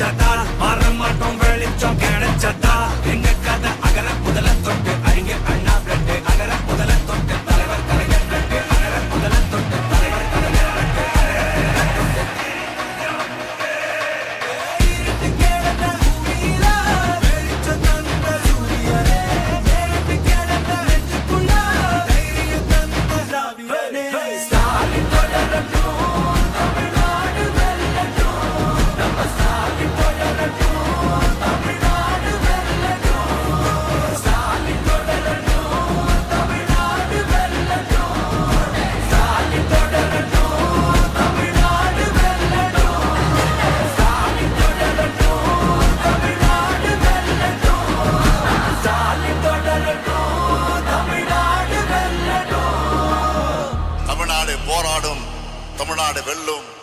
நினைச்சதா மாற மாட்டோம் வெளிச்சம் கிடைச்சதா எங்க கதை அகர முதல தொட்டு அறிஞர் அண்ணா பிளட்டு அகர முதல தொட்டு தலைவர் கலைஞர் பிளட்டு அகர முதல தொட்டு தலைவர் கலைஞர் பிளட்டு போராடும் தமிழ்நாடு வெல்லும்.